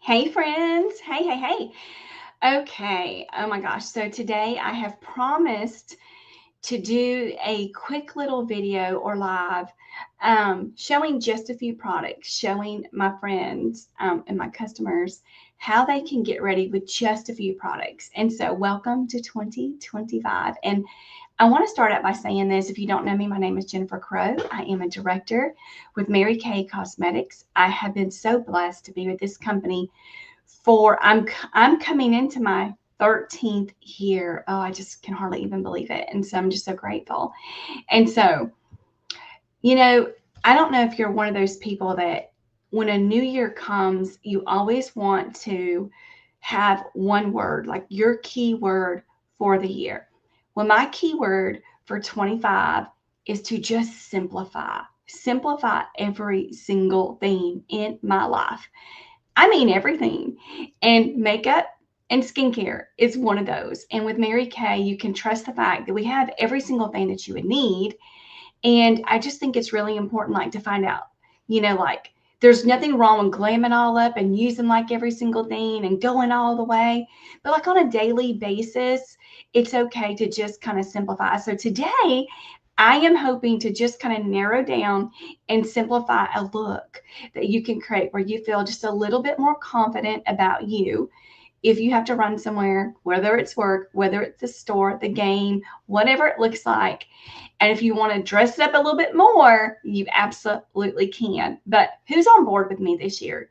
Hey friends. Hey. Okay. Oh my gosh. So today I have promised to do a quick little video or live showing just a few products, showing my friends and my customers how they can get ready with just a few products. And so welcome to 2025. And I want to start out by saying this. If you don't know me, my name is Jennifer Crow. I am a director with Mary Kay Cosmetics. I have been so blessed to be with this company for I'm coming into my 13th year. Oh, I just can hardly even believe it. And so I'm just so grateful. And so, you know, I don't know if you're one of those people that when a new year comes, you always want to have one word, like your key word for the year. Well, my keyword for 25 is to just simplify. Simplify every single thing in my life. I mean everything. And makeup and skincare is one of those. And with Mary Kay, you can trust the fact that we have every single thing that you would need. And I just think it's really important, like, to find out, like, there's nothing wrong with glamming all up and using like every single thing and going all the way. But like on a daily basis, it's okay to just kind of simplify. So today, I am hoping to just kind of narrow down and simplify a look that you can create where you feel just a little bit more confident about you if you have to run somewhere, whether it's work, whether it's the store, the game, whatever it looks like. And if you want to dress it up a little bit more, you absolutely can. But who's on board with me this year?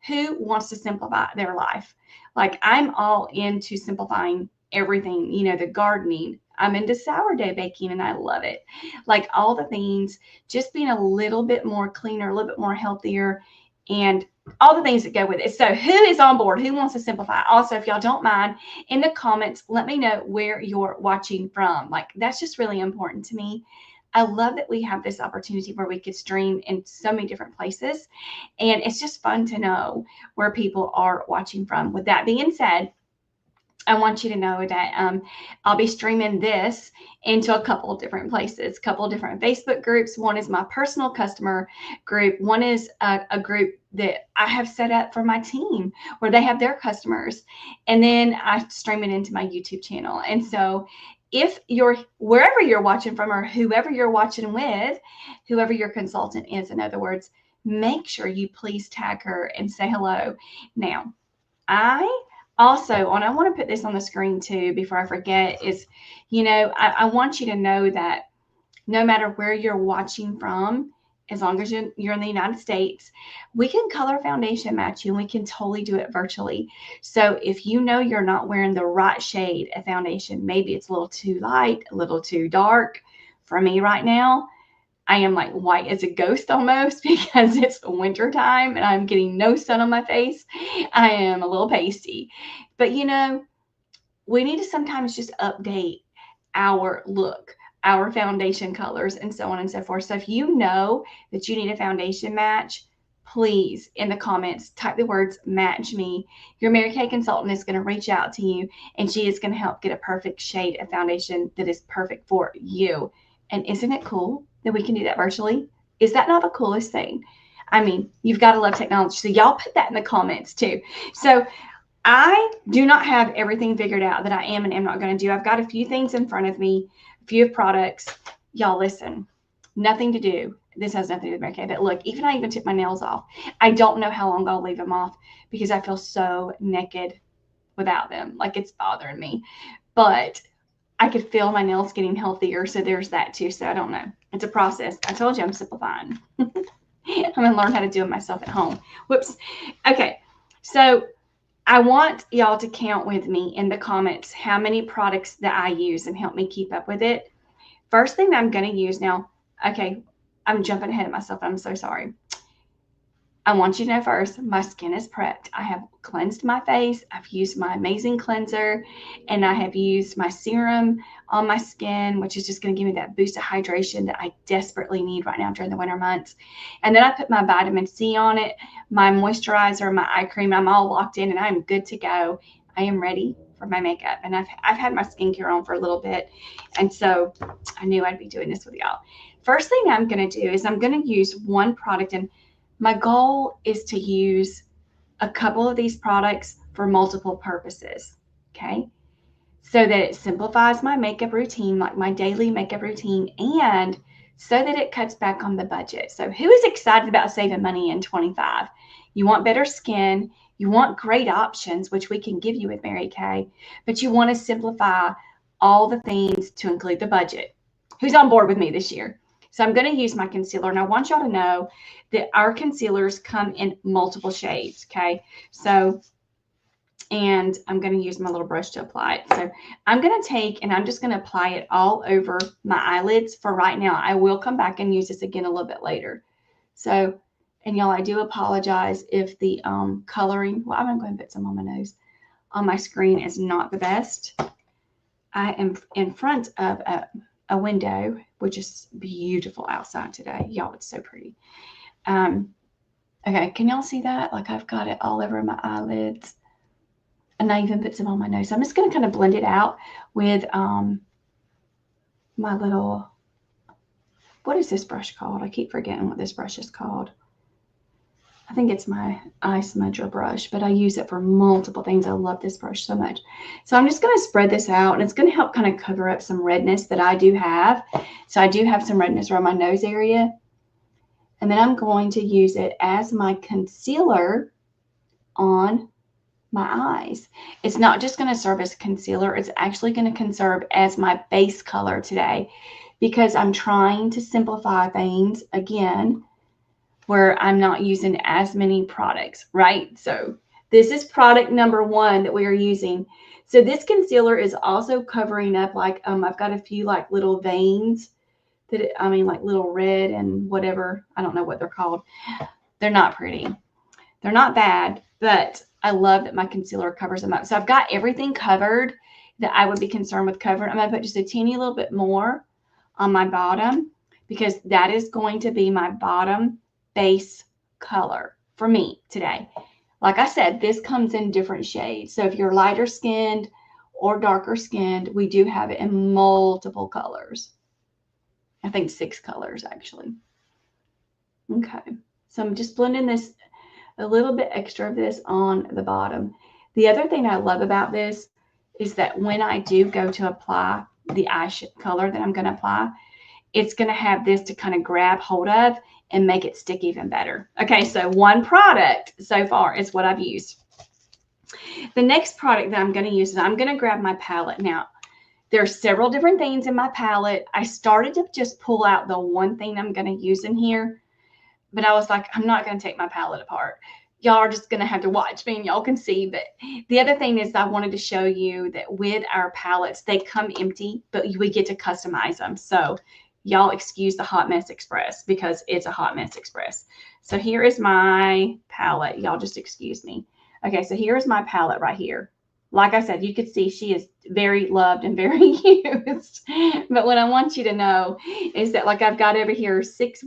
Who wants to simplify their life? Like, I'm all into simplifying everything, the gardening. I'm into sourdough baking and I love it. Like all the things, just being a little bit more cleaner, a little bit more healthier, and all the things that go with it. So who is on board? Who wants to simplify? Also, if y'all don't mind, in the comments, let me know where you're watching from. Like, that's just really important to me. I love that we have this opportunity where we could stream in so many different places. And it's just fun to know where people are watching from. With that being said, I want you to know that I'll be streaming this into a couple of different places, a couple of different Facebook groups. One is my personal customer group. One is a group that I have set up for my team where they have their customers. And then I stream it into my YouTube channel. And so if you're wherever you're watching from or whoever you're watching with, whoever your consultant is, in other words, make sure you please tag her and say hello. Now, I also, and I want to put this on the screen too before I forget, is, I want you to know that no matter where you're watching from, as long as you're in the United States, we can color foundation match you and we can totally do it virtually. So if you know you're not wearing the right shade of foundation, maybe it's a little too light, a little too dark. For me right now, I am like white as a ghost almost because it's winter time and I'm getting no sun on my face. I am a little pasty. But we need to sometimes just update our look, our foundation colors, and so on and so forth. So if you know that you need a foundation match, please, in the comments, type the words match me. Your Mary Kay consultant is going to reach out to you and she is going to help get a perfect shade of foundation that is perfect for you. And isn't it cool that we can do that virtually? Is that not the coolest thing? I mean, you've got to love technology. So y'all put that in the comments too. So I do not have everything figured out that I am and am not going to do. I've got a few things in front of me, a few products. Y'all listen, nothing to do. This has nothing to do with Mary Kay, but look, I even took my nails off. I don't know how long I'll leave them off because I feel so naked without them. Like, it's bothering me. But I could feel my nails getting healthier. So there's that too. So I don't know. It's a process. I told you I'm simplifying. I'm going to learn how to do it myself at home. Whoops. Okay. So I want y'all to count with me in the comments how many products that I use and help me keep up with it. First thing that I'm going to use now. Okay. I'm jumping ahead of myself. I'm so sorry. I want you to know first, my skin is prepped. I have cleansed my face. I've used my amazing cleanser and I have used my serum on my skin, which is just going to give me that boost of hydration that I desperately need right now during the winter months. And then I put my vitamin C on it, my moisturizer, my eye cream. I'm all locked in and I'm good to go. I am ready for my makeup. And I've had my skincare on for a little bit. And so I knew I'd be doing this with y'all. First thing I'm going to do is I'm going to use one product, and my goal is to use a couple of these products for multiple purposes, okay? So that it simplifies my makeup routine, like my daily makeup routine, and so that it cuts back on the budget. So who is excited about saving money in 25? You want better skin, you want great options, which we can give you with Mary Kay, but you want to simplify all the things to include the budget. Who's on board with me this year? So I'm going to use my concealer, and I want y'all to know that our concealers come in multiple shades, okay? So, and I'm going to use my little brush to apply it. So I'm going to take, and I'm just going to apply it all over my eyelids for right now. I will come back and use this again a little bit later. So, and y'all, I do apologize if the coloring, well, I'm going to go ahead and put some on my nose, on my screen is not the best. I am in front of a window, which is beautiful outside today. Y'all, it's so pretty. Okay, can y'all see that? Like I've got it all over my eyelids. And I even put some on my nose. So I'm just going to kind of blend it out with my little, what is this brush called? I keep forgetting what this brush is called. I think it's my eye smudger brush, but I use it for multiple things. I love this brush so much. So I'm just going to spread this out, and it's going to help kind of cover up some redness that I do have. So I do have some redness around my nose area. And then I'm going to use it as my concealer on my eyes. It's not just going to serve as concealer. It's actually going to serve as my base color today, because I'm trying to simplify things again, where I'm not using as many products, right? So this is product number 1 that we are using. So this concealer is also covering up, like, I've got a few like little veins that, like little red and whatever. I don't know what they're called. They're not pretty. They're not bad, but I love that my concealer covers them up. So I've got everything covered that I would be concerned with covering. I'm going to put just a teeny little bit more on my bottom, because that is going to be my bottom base color for me today. Like I said, this comes in different shades. So if you're lighter skinned or darker skinned, we do have it in multiple colors. I think 6 colors actually. Okay. So I'm just blending this, a little bit extra of this on the bottom. The other thing I love about this is that when I do go to apply the eye color that I'm going to apply, it's going to have this to kind of grab hold of and make it stick even better. Okay, so 1 product so far is what I've used. The next product that I'm going to use is I'm going to grab my palette. Now, there's several different things in my palette. I started to just pull out the one thing I'm going to use in here, but I was like, I'm not going to take my palette apart. Y'all are just going to have to watch me and y'all can see. But the other thing is I wanted to show you that with our palettes, they come empty, but we get to customize them. So y'all excuse the Hot Mess Express, because it's a Hot Mess Express. So here is my palette. Y'all just excuse me. Okay, so here is my palette right here. Like I said, you could see she is very loved and very used. But what I want you to know is that, like, I've got over here 6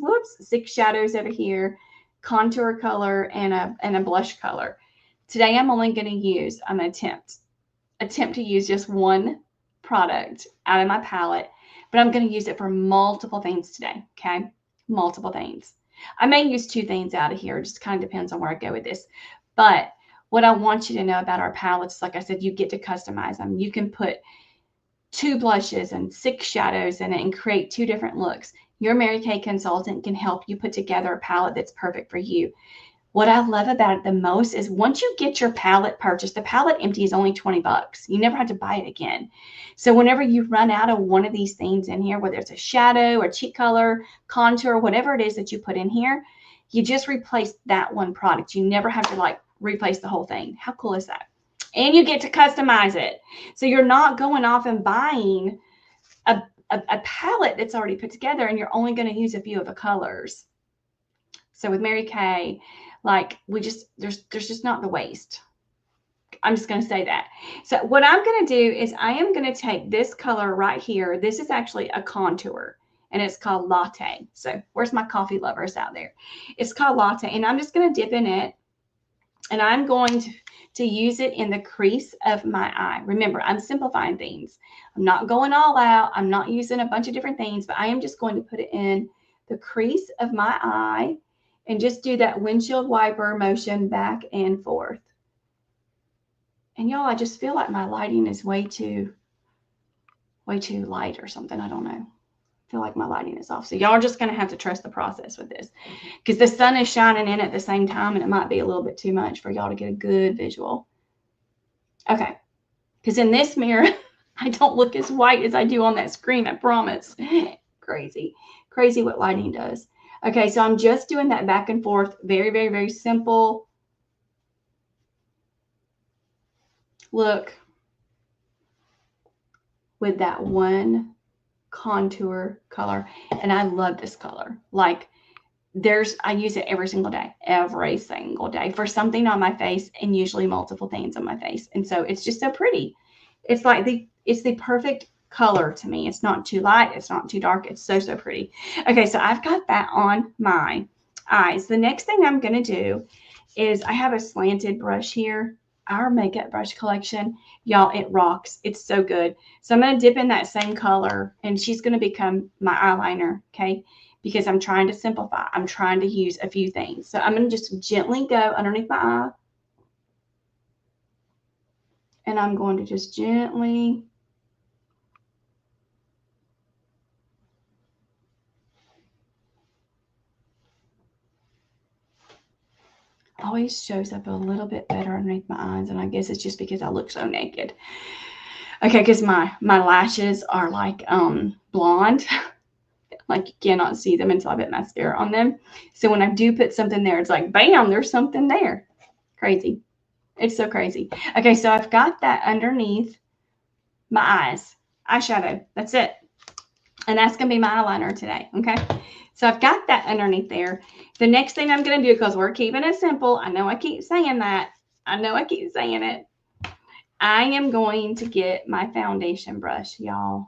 shadows over here, contour color, and a blush color. Today I'm only going to use, I'm going to attempt to use just 1 product out of my palette, but I'm going to use it for multiple things today, okay? Multiple things. I may use 2 things out of here. It just kind of depends on where I go with this. But what I want you to know about our palettes, like I said, you get to customize them. You can put 2 blushes and 6 shadows in it and create 2 different looks. Your Mary Kay consultant can help you put together a palette that's perfect for you. What I love about it the most is once you get your palette purchased, the palette empty is only $20. You never have to buy it again. So whenever you run out of one of these things in here, whether it's a shadow or cheek color, contour, whatever it is that you put in here, you just replace that one product. You never have to like replace the whole thing. How cool is that? And you get to customize it. So you're not going off and buying a palette that's already put together and you're only going to use a few of the colors. So with Mary Kay, like there's just not the waste. I'm just going to say that. So what I'm going to do is I am going to take this color right here. This is actually a contour and it's called Latte. So where's my coffee lovers out there? It's called Latte, and I'm just going to dip in it, and I'm going to use it in the crease of my eye. Remember, I'm simplifying things. I'm not going all out. I'm not using a bunch of different things, but I am just going to put it in the crease of my eye. and just do that windshield wiper motion back and forth. And y'all, I just feel like my lighting is way too light or something. I don't know. I feel like my lighting is off. So y'all are just going to have to trust the process with this, because the sun is shining in at the same time and it might be a little bit too much for y'all to get a good visual. Okay. Because in this mirror, I don't look as white as I do on that screen, I promise. Crazy what lighting does. Okay, so I'm just doing that back and forth. Very, very, very simple look with that one contour color. And I love this color. Like, I use it every single day for something on my face, and usually multiple things on my face. And so it's just so pretty. It's like it's the perfect color to me. It's not too light. It's not too dark. It's so, so pretty. Okay, so I've got that on my eyes. The next thing I'm going to do is I have a slanted brush here. Our makeup brush collection, y'all, it rocks. It's so good. So I'm going to dip in that same color, and she's going to become my eyeliner, okay? Because I'm trying to simplify. I'm trying to use a few things. So I'm going to just gently go underneath my eye. And I'm going to just gently always shows up a little bit better underneath my eyes, and I guess it's just because I look so naked. Okay, because my lashes are like blonde. Like, you cannot see them until I put mascara on them. So when I do put something there, it's like, bam, there's something there. Crazy. It's so crazy. Okay, so I've got that underneath my eyes. Eyeshadow. That's it. And that's going to be my eyeliner today, okay? So I've got that underneath there. The next thing I'm going to do, because we're keeping it simple, I know I keep saying that. I know I keep saying it. I am going to get my foundation brush, y'all.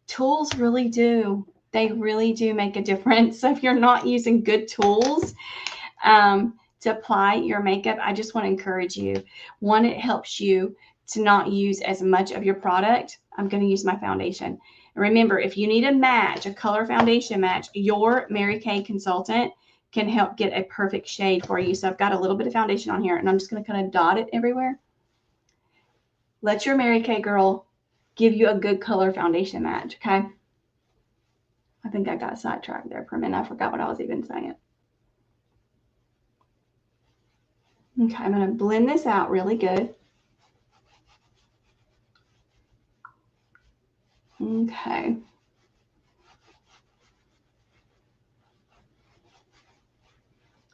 Tools really do. They really do make a difference. So if you're not using good tools to apply your makeup, I just want to encourage you. One, it helps you to not use as much of your product. I'm going to use my foundation. And remember, if you need a match, a color foundation match, your Mary Kay consultant can help get a perfect shade for you. So I've got a little bit of foundation on here, and I'm just going to kind of dot it everywhere. Let your Mary Kay girl give you a good color foundation match, okay? I think I got sidetracked there for a minute. I forgot what I was even saying. Okay, I'm going to blend this out really good. Okay.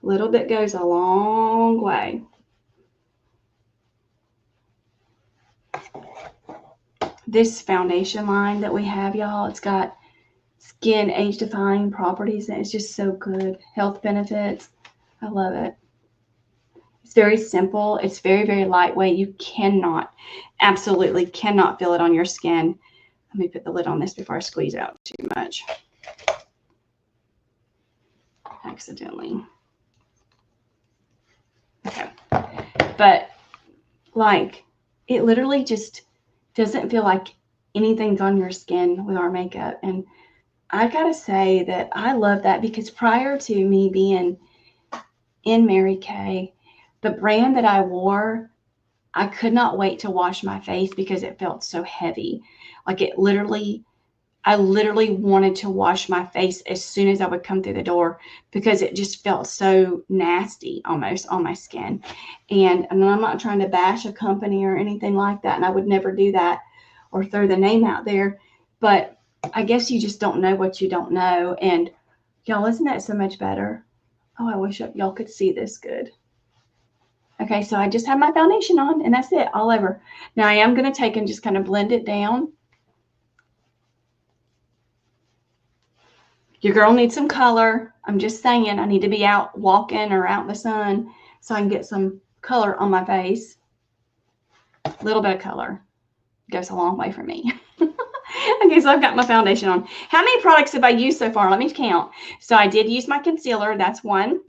A little bit goes a long way. This foundation line that we have, y'all, it's got skin age-defying properties, and it's just so good. Health benefits. I love it. It's very simple. It's very, very lightweight. You absolutely cannot feel it on your skin. Let me put the lid on this before I squeeze out too much. Accidentally. Okay. But like, it literally just doesn't feel like anything's on your skin with our makeup. And I gotta say that I love that, because prior to me being in Mary Kay, the brand that I wore, I could not wait to wash my face because it felt so heavy. Like, I literally wanted to wash my face as soon as I would come through the door, because it just felt so nasty almost on my skin. And I'm not trying to bash a company or anything like that, and I would never do that or throw the name out there. But I guess you just don't know what you don't know. And y'all, isn't that so much better? Oh, I wish y'all could see this good. Okay, so I just have my foundation on, and that's it, all over. Now I am going to take and just kind of blend it down. Your girl needs some color. I'm just saying, I need to be out walking or out in the sun so I can get some color on my face. A little bit of color goes a long way for me. Okay, so I've got my foundation on. How many products have I used so far? Let me count. So I did use my concealer. That's one.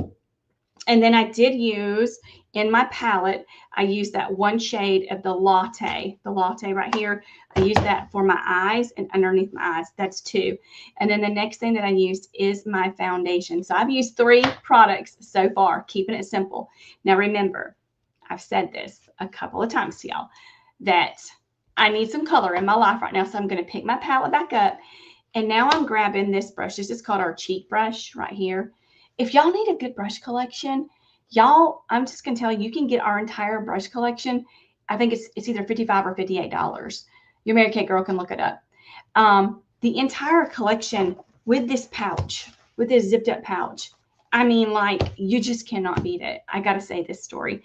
And then I did use, in my palette, I used that one shade of the latte right here. I used that for my eyes and underneath my eyes. That's 2. And then the next thing that I used is my foundation. So I've used 3 products so far, keeping it simple. Now remember, I've said this a couple of times to y'all, that I need some color in my life right now. So I'm going to pick my palette back up. And now I'm grabbing this brush. This is called our cheek brush right here. If y'all need a good brush collection, y'all, I'm just going to tell you, you can get our entire brush collection. I think it's either $55 or $58. Your Mary Kay girl can look it up. The entire collection with this pouch, with this zipped up pouch. I mean, like, you just cannot beat it. I got to say this story.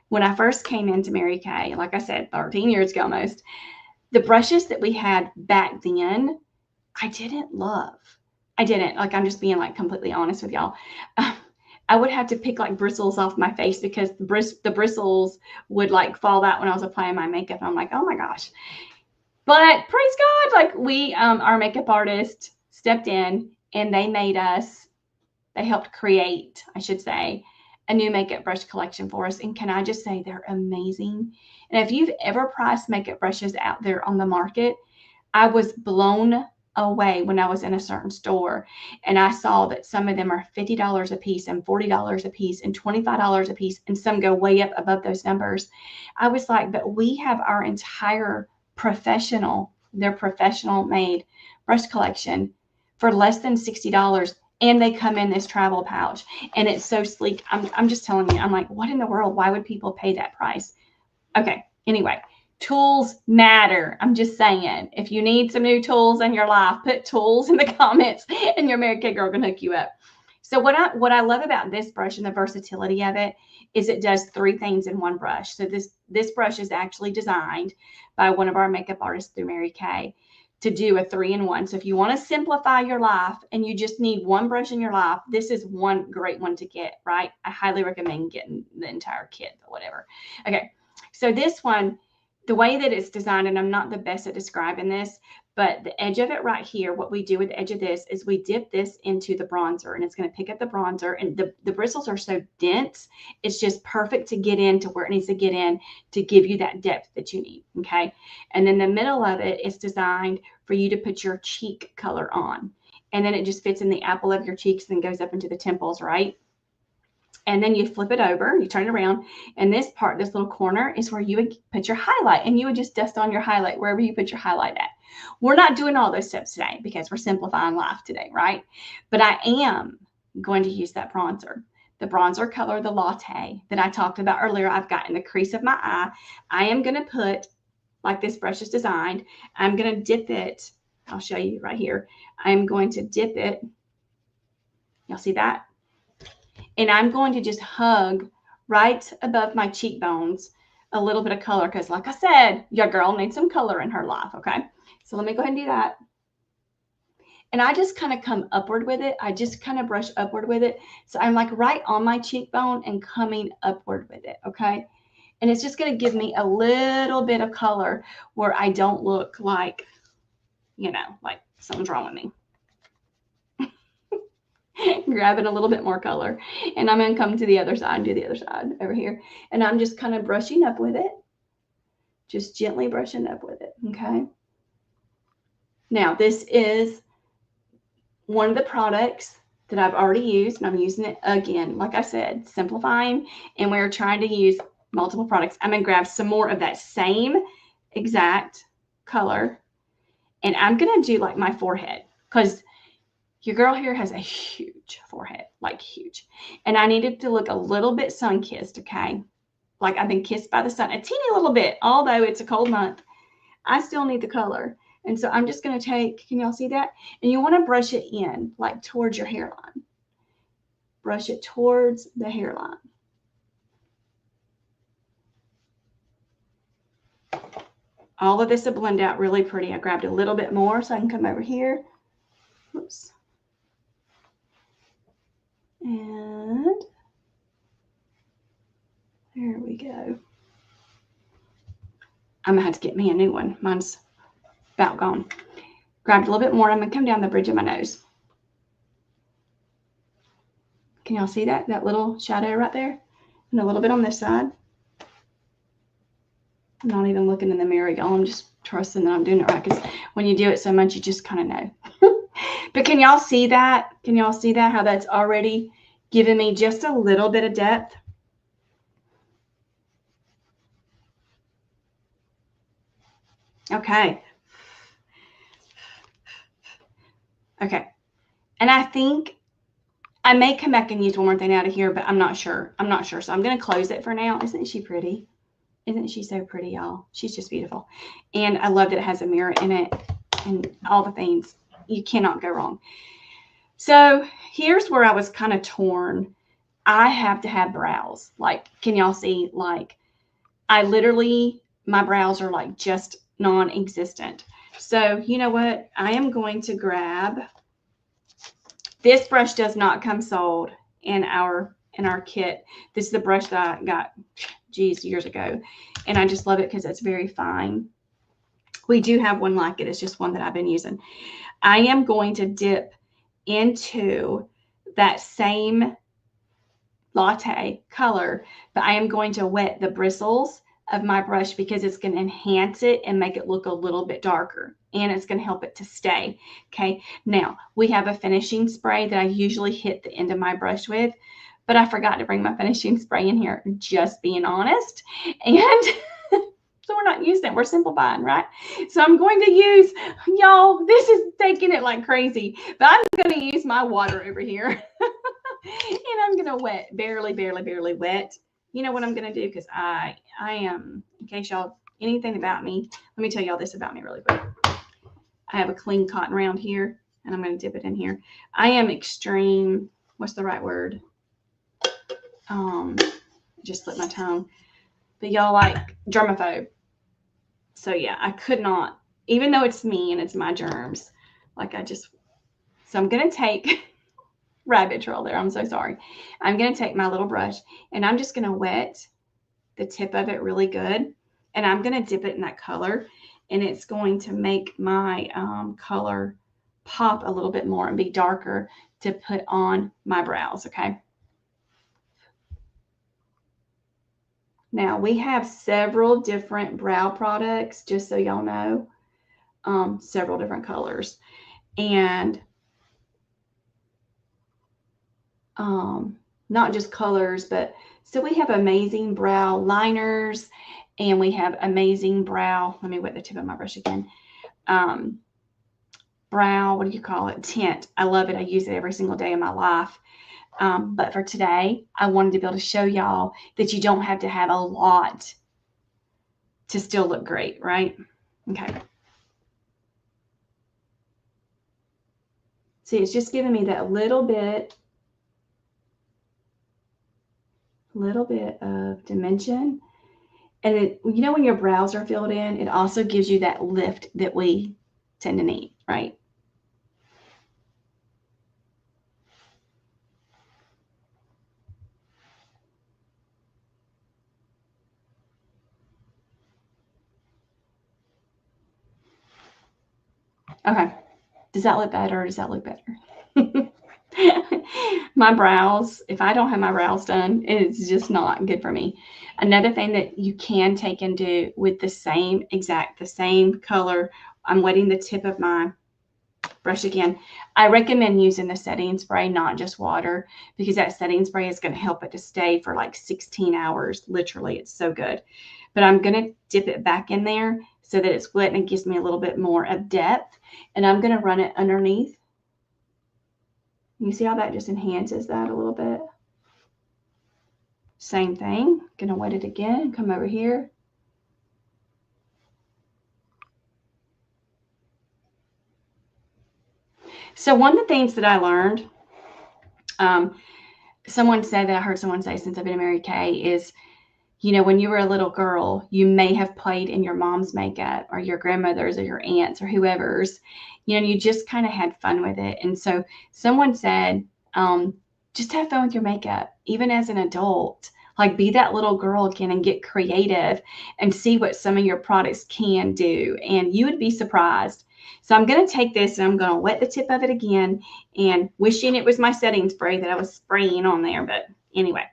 When I first came into Mary Kay, like I said, 13 years ago almost, the brushes that we had back then, I didn't love. I didn't. Like, I'm just being like completely honest with y'all. I would have to pick like bristles off my face because the bristles would like fall out when I was applying my makeup. And I'm like, oh my gosh. But praise God, like we, our makeup artist stepped in and they helped create, I should say, a new makeup brush collection for us. And can I just say, they're amazing. And if you've ever priced makeup brushes out there on the market, I was blown away when I was in a certain store and I saw that some of them are $50 a piece and $40 a piece and $25 a piece, and some go way up above those numbers. I was like, but we have our entire professional made brush collection for less than $60, and they come in this travel pouch and it's so sleek. I'm just telling you, I'm like, what in the world? Why would people pay that price? Okay, anyway. Tools matter. I'm just saying, if you need some new tools in your life, put tools in the comments and your Mary Kay girl can hook you up. So what I love about this brush and the versatility of it is it does 3 things in one brush. So this brush is actually designed by one of our makeup artists through Mary Kay to do a 3-in-1. So if you want to simplify your life and you just need one brush in your life, this is one great one to get, right? I highly recommend getting the entire kit or whatever. Okay, so this one, the way that it's designed, and I'm not the best at describing this, but the edge of it right here, what we do with the edge of this is we dip this into the bronzer, and it's going to pick up the bronzer, and the bristles are so dense, it's just perfect to get into where it needs to get in to give you that depth that you need, okay? And then the middle of it is designed for you to put your cheek color on, and then it just fits in the apple of your cheeks and goes up into the temples, right? And then you flip it over, you turn it around, and this part, this little corner, is where you would put your highlight, and you would just dust on your highlight wherever you put your highlight at. We're not doing all those steps today because we're simplifying life today, right? But I am going to use that bronzer. The bronzer color, the latte that I talked about earlier, I've got in the crease of my eye. I am going to put, like this brush is designed, I'm going to dip it. I'll show you right here. I'm going to dip it. Y'all see that? And I'm going to just hug right above my cheekbones a little bit of color because, like I said, your girl needs some color in her life, okay? So let me go ahead and do that. And I just kind of come upward with it. I just kind of brush upward with it. So I'm like right on my cheekbone and coming upward with it, okay? And it's just going to give me a little bit of color where I don't look like, you know, like something's wrong with me. Grabbing a little bit more color, and I'm going to come to the other side and do the other side over here, and I'm just kind of brushing up with it, just gently brushing up with it. Okay, now this is one of the products that I've already used, and I'm using it again. Like I said, simplifying, and we're trying to use multiple products. I'm going to grab some more of that same exact color, and I'm going to do like my forehead because your girl here has a huge forehead, like huge. And I needed to look a little bit sun-kissed, okay? Like I've been kissed by the sun a teeny little bit, although it's a cold month. I still need the color. And so I'm just going to take, can y'all see that? And you want to brush it in, like towards your hairline. Brush it towards the hairline. All of this will blend out really pretty. I grabbed a little bit more so I can come over here. Oops. And there we go. I'm going to have to get me a new one. Mine's about gone. Grabbed a little bit more. I'm going to come down the bridge of my nose. Can y'all see that? That little shadow right there? And a little bit on this side. I'm not even looking in the mirror, y'all. I'm just trusting that I'm doing it right, because when you do it so much, you just kind of know. But can y'all see that? Can y'all see that? How that's already giving me just a little bit of depth? Okay. Okay. And I think I may come back and use one more thing out of here, but I'm not sure. I'm not sure. So I'm going to close it for now. Isn't she pretty? Isn't she so pretty, y'all? She's just beautiful. And I love that it has a mirror in it and all the things. You cannot go wrong. So here's where I was kind of torn. I have to have brows. Like, can y'all see? Like, I literally, my brows are like just non-existent. So you know what? I am going to grab, this brush does not come sold in our kit. This is the brush that I got, geez, years ago. And I just love it because it's very fine. We do have one like it. It's just one that I've been using. I am going to dip into that same latte color, but I am going to wet the bristles of my brush because it's going to enhance it and make it look a little bit darker, and it's going to help it to stay. Okay, now we have a finishing spray that I usually hit the end of my brush with, but I forgot to bring my finishing spray in here, just being honest. And so we're not using it. We're simplifying, right? So I'm going to use, y'all, this is taking it like crazy, but I'm going to use my water over here. And I'm going to wet, barely wet. You know what I'm going to do? Because I am, in case y'all, anything about me, let me tell y'all this about me really quick. I have a clean cotton round here, and I'm going to dip it in here. I am extreme, what's the right word? Just slipped my tongue. But y'all, like, germaphobe. So yeah, I could not, even though it's me and it's my germs, like so I'm going to take, rabbit trail there, I'm so sorry. I'm going to take my little brush and I'm just going to wet the tip of it really good. And I'm going to dip it in that color, and it's going to make my color pop a little bit more and be darker to put on my brows. Okay. Now we have several different brow products, just so y'all know, several different colors, and not just colors, but so we have amazing brow liners, and we have amazing brow, let me wet the tip of my brush again, brow, what do you call it, tint. I love it. I use it every single day of my life. But for today, I wanted to be able to show y'all that you don't have to have a lot to still look great, right? Okay. See, it's just giving me that little bit of dimension. And it, you know, when your brows are filled in, it also gives you that lift that we tend to need, right? Okay. Does that look better, or does that look better? My brows, if I don't have my brows done, it's just not good for me. Another thing that you can take and do with the same color, I'm wetting the tip of my brush again. I recommend using the setting spray, not just water, because that setting spray is going to help it to stay for like 16 hours. Literally, it's so good. But I'm going to dip it back in there so that it's wet and it gives me a little bit more of depth. And I'm going to run it underneath. You see how that just enhances that a little bit? Same thing. Going to wet it again. Come over here. So one of the things that I learned, someone said that I heard someone say since I've been married, Kay, is, you know, when you were a little girl, you may have played in your mom's makeup or your grandmother's or your aunt's or whoever's, you know, you just kind of had fun with it. And so someone said, just have fun with your makeup, even as an adult. Like, be that little girl again and get creative and see what some of your products can do. And you would be surprised. So I'm going to take this and I'm going to wet the tip of it again, and wishing it was my setting spray that I was spraying on there. But anyway,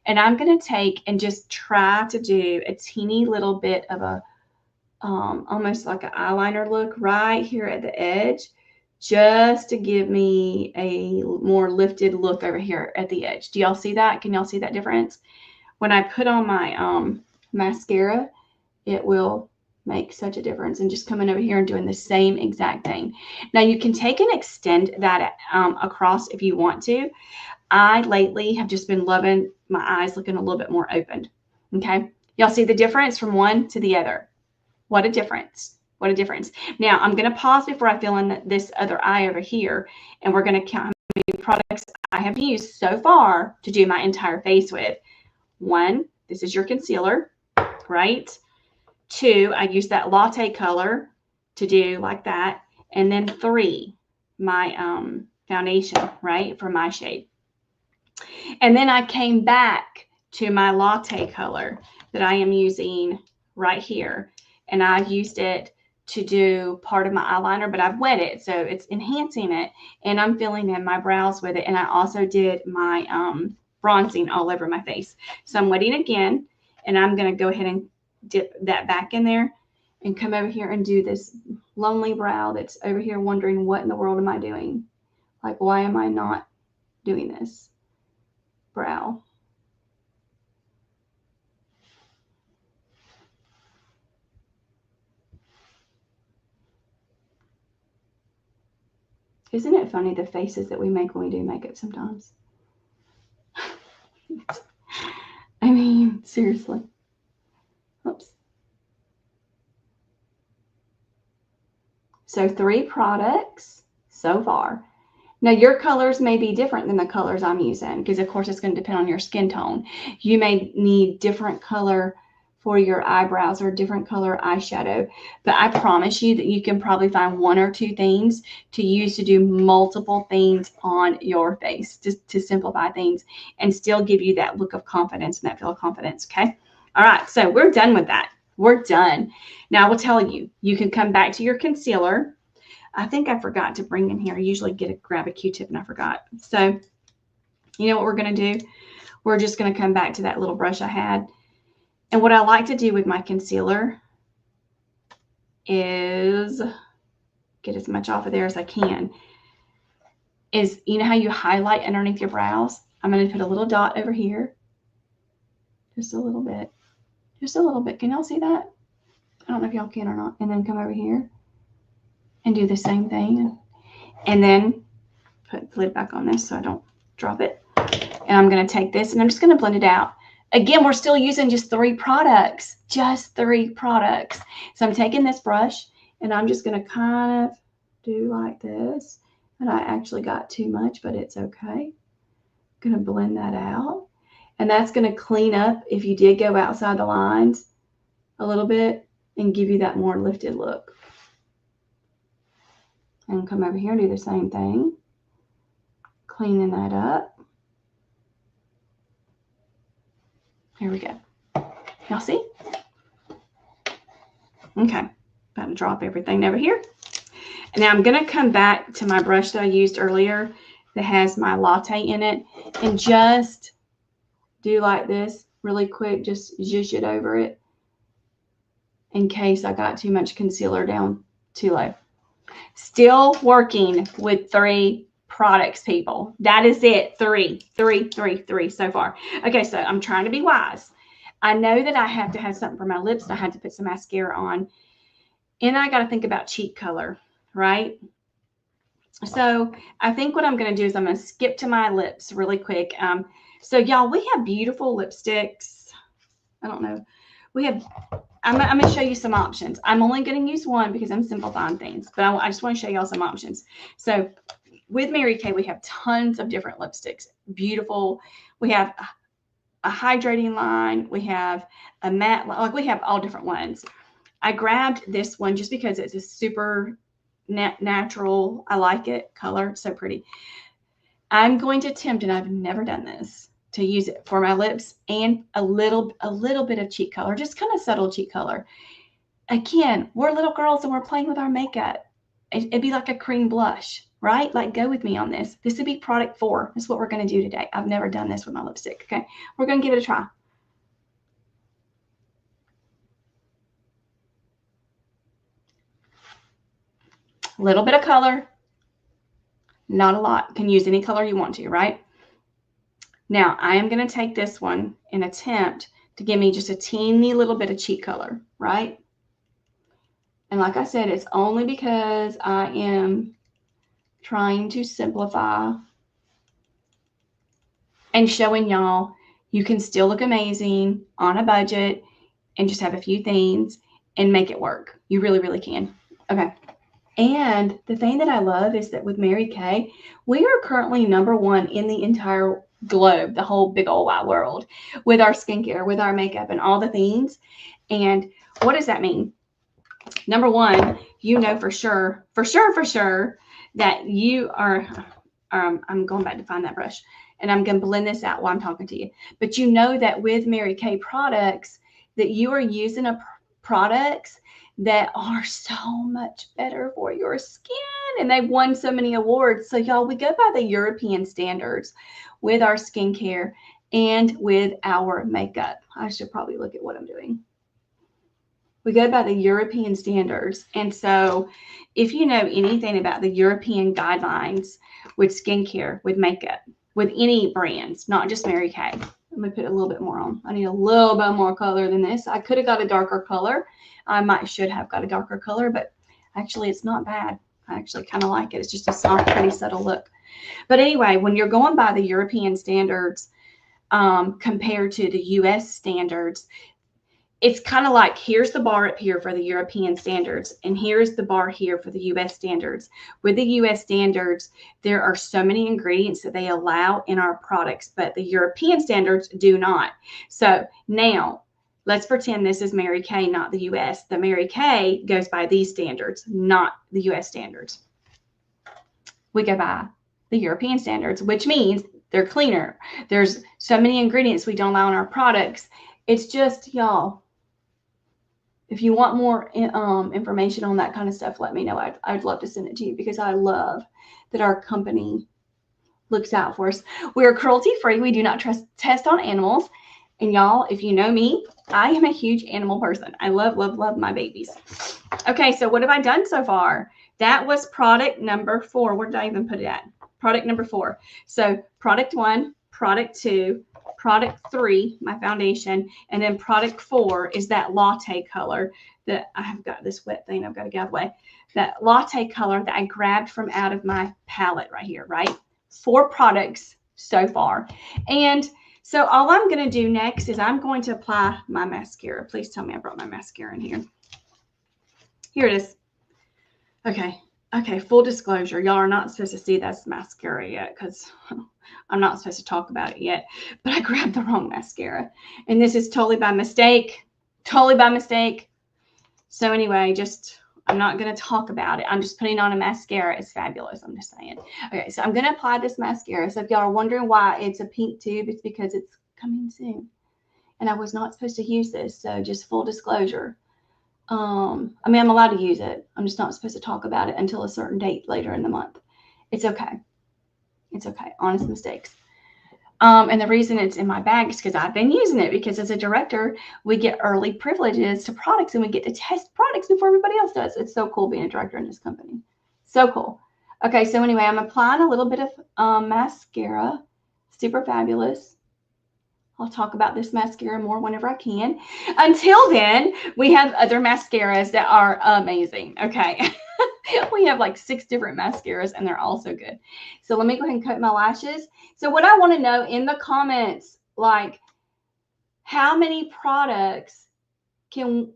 and I'm going to take and just try to do a teeny little bit of a almost like an eyeliner look right here at the edge, just to give me a more lifted look over here at the edge. Do y'all see that? Can y'all see that difference? When I put on my mascara, it will make such a difference. And just coming over here and doing the same exact thing. Now you can take and extend that across if you want to. I lately have just been loving my eyes looking a little bit more opened. Okay. Y'all see the difference from one to the other? What a difference. What a difference. Now I'm going to pause before I fill in this other eye over here, and we're going to count how many products I have used so far to do my entire face with. 1, this is your concealer, right? 2, I use that latte color to do like that. And then 3, my foundation, right, for my shade. And then I came back to my latte color that I am using right here. And I've used it to do part of my eyeliner, but I've wet it, so it's enhancing it. And I'm filling in my brows with it. And I also did my bronzing all over my face. So I'm wetting again, and I'm going to go ahead and dip that back in there and come over here and do this lonely brow that's over here wondering, what in the world am I doing? Like, why am I not doing this brow? Isn't it funny, the faces that we make when we do makeup sometimes? I mean, seriously. Oops. So 3 products so far. Now your colors may be different than the colors I'm using, because of course it's going to depend on your skin tone. You may need different color for your eyebrows or different color eyeshadow, but I promise you that you can probably find 1 or 2 things to use to do multiple things on your face, just to simplify things and still give you that look of confidence and that feel of confidence. Okay. All right. So we're done with that. We're done. Now I will tell you, you can come back to your concealer. I think I forgot to bring in here. I usually grab a Q-tip and I forgot. So you know what we're going to do? We're just going to come back to that little brush I had. And what I like to do with my concealer is get as much off of there as I can. Is, you know how you highlight underneath your brows? I'm going to put a little dot over here. Just a little bit. Just a little bit. Can y'all see that? I don't know if y'all can or not. And then come over here and do the same thing. And then put the lid back on this so I don't drop it. And I'm going to take this and I'm just going to blend it out. Again, we're still using just 3 products. Just 3 products. So I'm taking this brush and I'm just going to kind of do like this. And I actually got too much, but it's okay. I'm going to blend that out. And that's going to clean up if you did go outside the lines a little bit and give you that more lifted look. And come over here and do the same thing. Cleaning that up. Here we go. Y'all see? Okay. About to drop everything over here. And now I'm going to come back to my brush that I used earlier that has my latte in it and just do like this really quick. Just zhuzh it over it in case I got too much concealer down too low. Still working with 3 products, people. That is it. 3 so far. Okay, so I'm trying to be wise. I know that I have to have something for my lips. And I had to put some mascara on. And I got to think about cheek color, right? So I think what I'm going to do is I'm going to skip to my lips really quick. So y'all, we have beautiful lipsticks. I don't know. I'm going to show you some options. I'm only going to use one because I'm simplifying things, but I just want to show y'all some options. So with Mary Kay, we have tons of different lipsticks. Beautiful. We have a hydrating line. We have a matte, like we have all different ones. I grabbed this one just because it's a super natural. I like it. Color, so pretty. I'm going to attempt, and I've never done this, to use it for my lips and a little bit of cheek color, just kind of subtle cheek color. Again, we're little girls and we're playing with our makeup. it'd be like a cream blush, right? Like, go with me on this. This would be product 4. That's what we're going to do today. I've never done this with my lipstick. Okay, we're going to give it a try. A little bit of color, not a lot. Can use any color you want to, right? Now, I am going to take this one and attempt to give me just a teeny little bit of cheek color, right? And like I said, it's only because I am trying to simplify and showing y'all you can still look amazing on a budget and just have a few things and make it work. You really, really can. Okay. And the thing that I love is that with Mary Kay, we are currently #1 in the entire globe, the whole big old wide world, with our skincare, with our makeup, and all the things. And what does that mean? #1, you know for sure that you are, I'm going back to find that brush, and I'm going to blend this out while I'm talking to you. But you know that with Mary Kay products, that you are using products that are so much better for your skin, and they've won so many awards. So y'all, we go by the European standards with our skincare and with our makeup. I should probably look at what I'm doing. We go by the European standards. And so if you know anything about the European guidelines with skincare, with makeup, with any brands, not just Mary Kay. Let me put a little bit more on. I need a little bit more color than this. I could have got a darker color. I should have got a darker color, but actually it's not bad. I actually kind of like it. It's just a soft, pretty, subtle look. But anyway, when you're going by the European standards compared to the US standards, it's kind of like, here's the bar up here for the European standards, and here's the bar here for the US standards. With the US standards, there are so many ingredients that they allow in our products, but the European standards do not. So now, let's pretend this is Mary Kay, not the US. The Mary Kay goes by these standards, not the US standards. We go by the European standards, which means they're cleaner. There's so many ingredients we don't allow in our products. It's just, y'all, if you want more information on that kind of stuff, let me know. I'd love to send it to you, because I love that our company looks out for us. We are cruelty-free. We do not test on animals. And y'all, if you know me, I am a huge animal person. I love, love, love my babies. Okay, so what have I done so far? That was product number 4. Where did I even put it at? Product number 4. So product 1, product 2, product 3, my foundation, and then product 4 is that latte color that I have got this wet thing I've got to get out of the way. That latte color that I grabbed from out of my palette right here, right? 4 products so far. And so all I'm going to do next is I'm going to apply my mascara. Please tell me I brought my mascara in here. Here it is. Okay. Okay, full disclosure, y'all are not supposed to see that's mascara yet, because I'm not supposed to talk about it yet, but I grabbed the wrong mascara, and this is totally by mistake, So anyway, I'm not going to talk about it. I'm just putting on a mascara. It's fabulous. I'm just saying. Okay, so I'm going to apply this mascara. So if y'all are wondering why it's a pink tube, it's because it's coming soon, and I was not supposed to use this, so just full disclosure. I mean, I'm allowed to use it. I'm just not supposed to talk about it until a certain date later in the month. It's okay. It's okay. Honest mistakes. And the reason it's in my bag is because I've been using it, because as a director, we get early privileges to products, and we get to test products before everybody else does. It's so cool being a director in this company. So cool. Okay, so anyway, I'm applying a little bit of mascara. Super fabulous. I'll talk about this mascara more whenever I can. Until then, we have other mascaras that are amazing. Okay. We have like 6 different mascaras, and they're all so good. So let me go ahead and cut my lashes. So what I want to know in the comments, like, how many products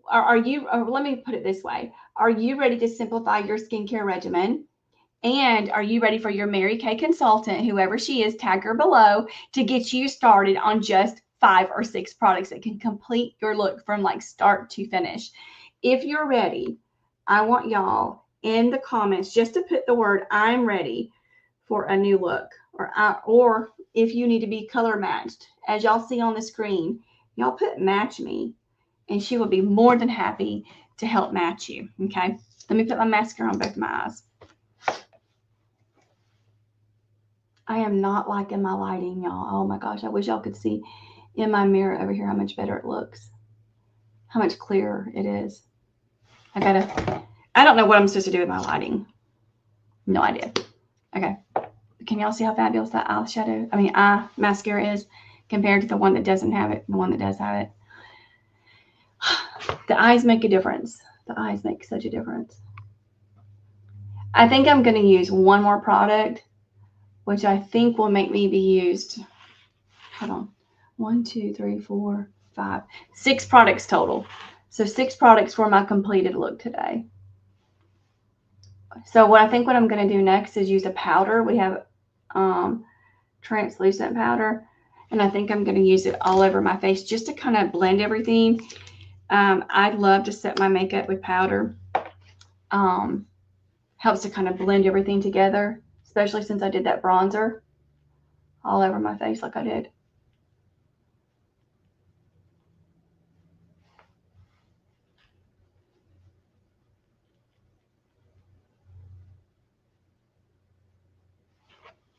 are you, or let me put it this way. Are you ready to simplify your skincare regimen? And are you ready for your Mary Kay consultant, whoever she is, tag her below, to get you started on just 5 or 6 products that can complete your look from like start to finish? If you're ready, I want y'all in the comments just to put the word "I'm ready" for a new look, or if you need to be color matched, as y'all see on the screen, y'all put "match me," and she will be more than happy to help match you. Okay, let me put my mascara on both my eyes. I am not liking my lighting, y'all. Oh my gosh, I wish y'all could see in my mirror over here how much better it looks, how much clearer it is. I don't know what I'm supposed to do with my lighting. No idea. Okay. Can y'all see how fabulous that eye mascara is compared to the one that doesn't have it and the one that does have it? The eyes make a difference. The eyes make such a difference. I think I'm going to use one more product, which I think will make me be used. Hold on. 1, 2, 3, 4, 5, 6 products total. So 6 products for my completed look today. So what I'm going to do next is use a powder. We have translucent powder, and I think I'm going to use it all over my face just to kind of blend everything. I love to set my makeup with powder. Helps to kind of blend everything together, especially since I did that bronzer all over my face like I did.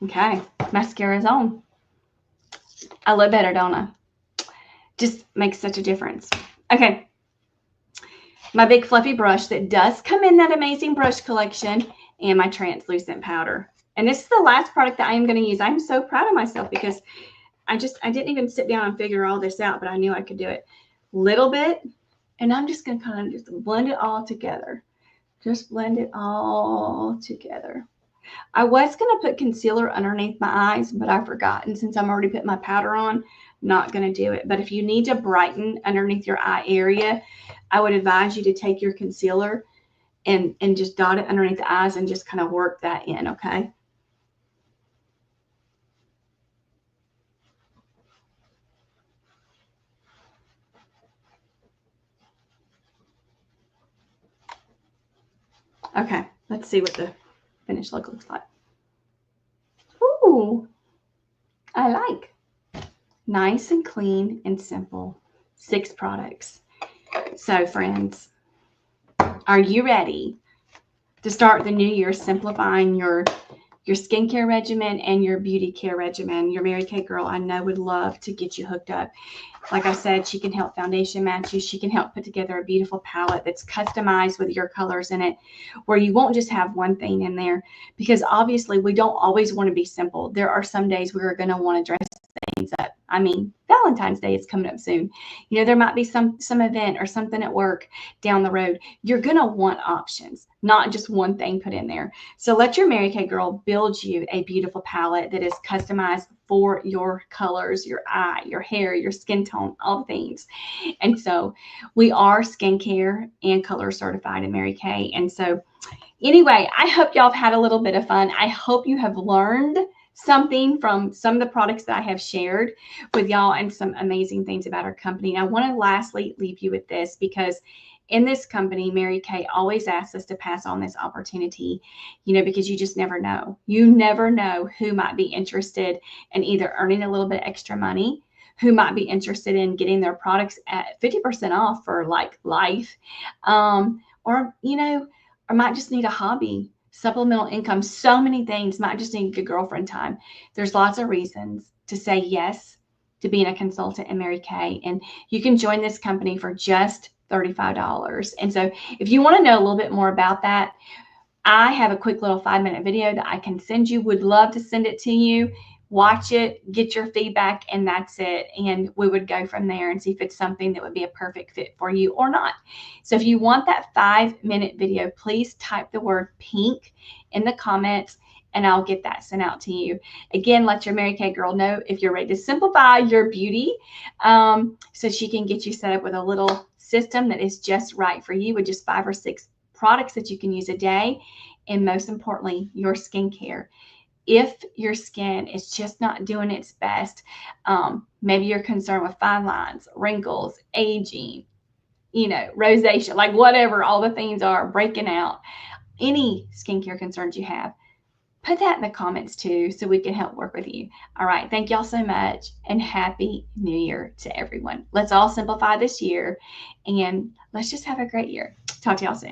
Okay, mascara's on. I look better, don't I? Just makes such a difference. Okay, my big fluffy brush that does come in that amazing brush collection, and my translucent powder. And this is the last product that I am going to use. I'm so proud of myself because I didn't even sit down and figure all this out, but I knew I could do it. Little bit, and I'm just going to kind of just blend it all together. Just blend it all together. I was going to put concealer underneath my eyes, but I forgot. And since I'm already putting my powder on, not going to do it. But if you need to brighten underneath your eye area, I would advise you to take your concealer and just dot it underneath the eyes and just kind of work that in, okay? Okay, let's see what the finished look looks like. Ooh, I like. Nice and clean and simple. 6 products. So friends, are you ready to start the new year simplifying your skincare regimen and your beauty care regimen? Your Mary Kay girl, I know, would love to get you hooked up. Like I said, she can help foundation match you. She can help put together a beautiful palette that's customized with your colors in it, where you won't just have one thing in there, because obviously we don't always want to be simple. There are some days we're going to want to dress things up. I mean, Valentine's Day is coming up soon. You know, there might be some event or something at work down the road. You're going to want options, not just one thing put in there. So let your Mary Kay girl build you a beautiful palette that is customized for your colors, your eye, your hair, your skin tone, all the things. And so we are skincare and color certified in Mary Kay. And so anyway, I hope y'all have had a little bit of fun. I hope you have learned something from some of the products that I have shared with y'all and some amazing things about our company. And I want to lastly leave you with this, because in this company, Mary Kay always asks us to pass on this opportunity, you know, because you just never know. You never know who might be interested in either earning a little bit extra money, who might be interested in getting their products at 50% off for like life, or, you know, or might just need a hobby, supplemental income. So many things. Might just need good girlfriend time. There's lots of reasons to say yes to being a consultant in Mary Kay. And you can join this company for just $35. And so if you want to know a little bit more about that, I have a quick little 5-minute video that I can send you. Would love to send it to you. Watch it, get your feedback, and that's it. And we would go from there and see if it's something that would be a perfect fit for you or not. So if you want that 5-minute video, please type the word pink in the comments, and I'll get that sent out to you. Again, let your Mary Kay girl know if you're ready to simplify your beauty, so she can get you set up with a little system that is just right for you, with just 5 or 6 products that you can use a day. And most importantly, your skincare. If your skin is just not doing its best, maybe you're concerned with fine lines, wrinkles, aging, you know, rosacea, like whatever all the things are, breaking out, any skincare concerns you have, put that in the comments too, so we can help work with you. All right. Thank y'all so much, and Happy New Year to everyone. Let's all simplify this year, and let's just have a great year. Talk to y'all soon.